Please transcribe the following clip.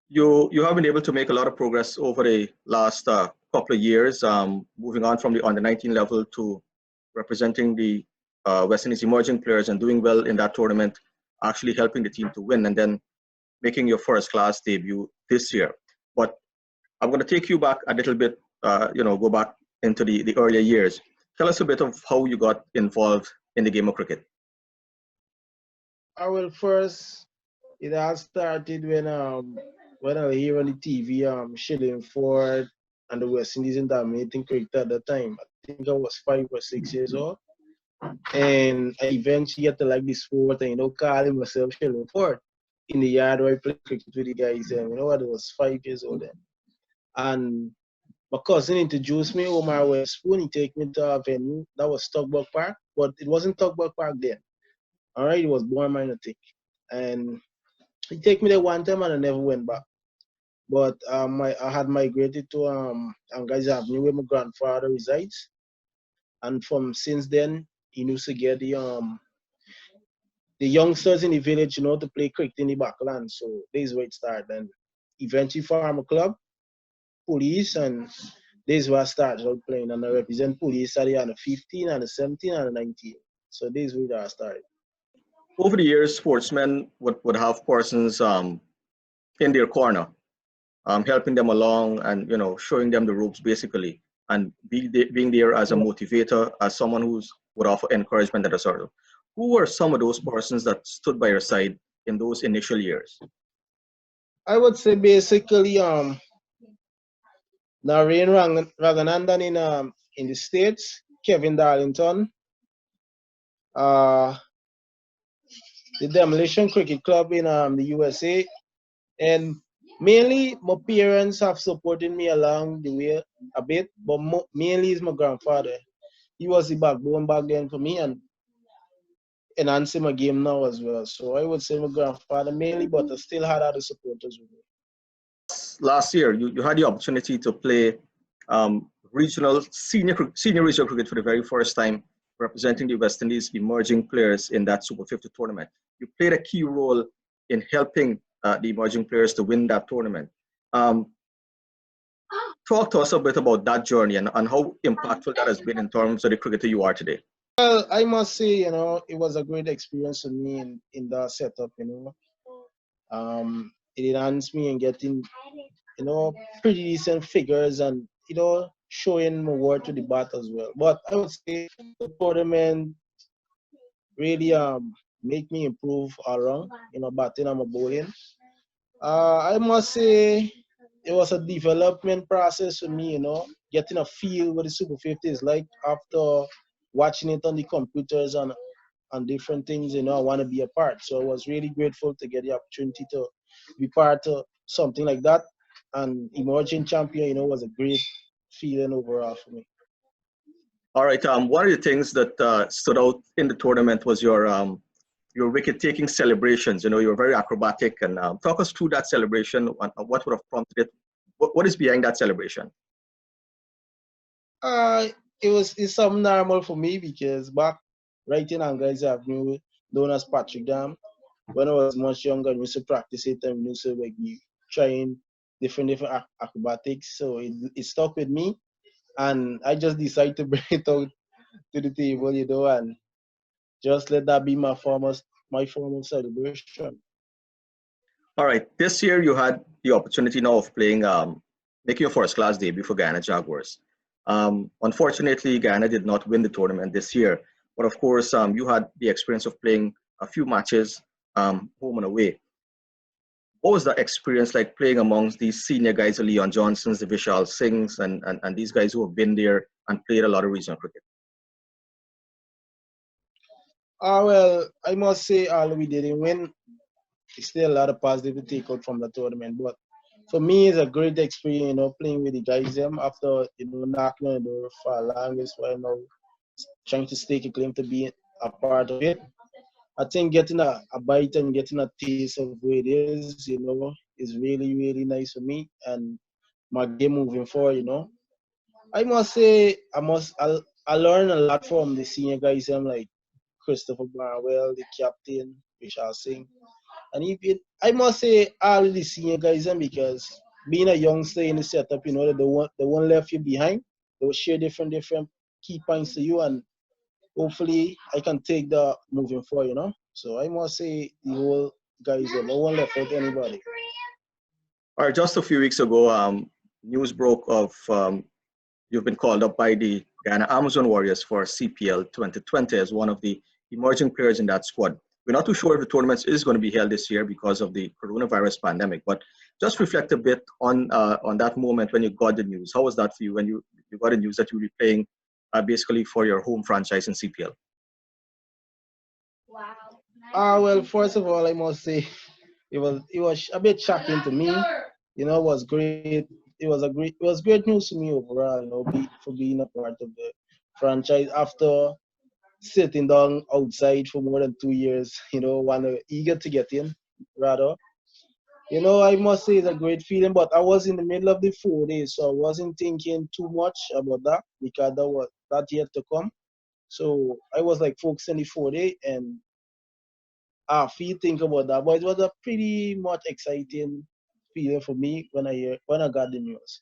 You have been able to make a lot of progress over the last couple of years, moving on from the under 19 level to representing the West Indies emerging players and doing well in that tournament, actually helping the team to win, and then making your first class debut this year. But I'm going to take you back a little bit, go back into the earlier years. Tell us a bit of how you got involved in the game of cricket. I will first. It all started when I hear on the TV Shilling Ford and the West Indies in dominating cricket at the time. I think I was 5 or 6 years old, and I eventually get to like the sport and calling myself Shilling Ford in the yard where I play cricket with the guys. And you know what? I was 5 years old then, and my cousin introduced me. Omar Westpoon. He take me to a venue that was Tugbuck Park, but it wasn't Tugbuck Park then. All right, it was Bournemouth, I think, and he take me there one time and I never went back. But I had migrated to Guys Avenue where my grandfather resides, and from since then he used to get the youngsters in the village, to play cricket in the backland. So this is where it started. And eventually form a club, police, and this is where I started out playing. And I represent police at the under 15, under 17, and 19. So this is where I started. Over the years, sportsmen would have persons in their corner, helping them along and showing them the ropes basically, and being there as a motivator, as someone who's would offer encouragement at a sort of. Who were some of those persons that stood by your side in those initial years? I would say basically Narain Raghunandan in the States, Kevin Darlington, uh, the Demolition Cricket Club in the USA, and mainly my parents have supported me along the way a bit, but mainly is my grandfather. He was the backbone back then for me and enhancing my game now as well. So I would say my grandfather mainly, but I still had other supporters with me. Last year, you had the opportunity to play regional senior regional cricket for the very first time, representing the West Indies emerging players in that Super 50 tournament. You played a key role in helping the emerging players to win that tournament. Talk to us a bit about that journey and how impactful that has been in terms of the cricketer you are today. Well, I must say, it was a great experience for me in that setup, it enhanced me in getting, pretty decent figures and, showing my word to the bat as well. But I would say the tournament really make me improve all around, batting and my bowling. I must say it was a development process for me, getting a feel what the Super 50 is like after watching it on the computers and different things, I want to be a part. So I was really grateful to get the opportunity to be part of something like that. And emerging champion, was a great feeling overall for me. All right. One of the things that stood out in the tournament was your wicket-taking celebrations. You were very acrobatic, and talk us through that celebration. What would have prompted it? What is behind that celebration? It's something normal for me because back right in Guys Avenue, known as Patrick Dam, when I was much younger, I used to practice it and we used to be trying different acrobatics. So it stuck with me, and I just decided to bring it out to the table, and just let that be my form of celebration. All right. This year you had the opportunity now of playing, making your first class debut for Guyana Jaguars. Unfortunately, Guyana did not win the tournament this year. But of course, you had the experience of playing a few matches home and away. What was that experience like playing amongst these senior guys, the Leon Johnsons, the Vishal Singhs, and these guys who have been there and played a lot of regional cricket? Well, I must say, although we didn't win, it's still a lot of positive to take out from the tournament. But for me, it's a great experience, playing with the guys after, knocking on the door for a longest while now, trying to stake a claim to be a part of it. I think getting a bite and getting a taste of where it is really, really nice for me and my game moving forward. I must say, I learned a lot from the senior guys, like Christopher Barwell, the captain, Vishal Singh, And I must say, all the senior guys, because being a youngster in the setup, they won't left you behind. They will share different key points to you, and hopefully I can take that moving forward. So I must say, the whole guys, no one left out anybody. All right, just a few weeks ago, news broke of you've been called up by the Guyana Amazon Warriors for CPL 2020 as one of the emerging players in that squad. We're not too sure if the tournament is going to be held this year because of the coronavirus pandemic, but just reflect a bit on that moment when you got the news. How was that for you when you got the news that you will be playing basically for your home franchise in CPL? Well, first of all, I must say it was a bit shocking to me. It was great. It was great news to me overall. For being a part of the franchise after sitting down outside for more than 2 years. Eager to get in, rather. I must say it's a great feeling, but I was in the middle of the 4 days, so I wasn't thinking too much about that because that yet to come. So I was like focused on the 4 day, and after you think about that, but it was a pretty much exciting feeling for me when I got the news.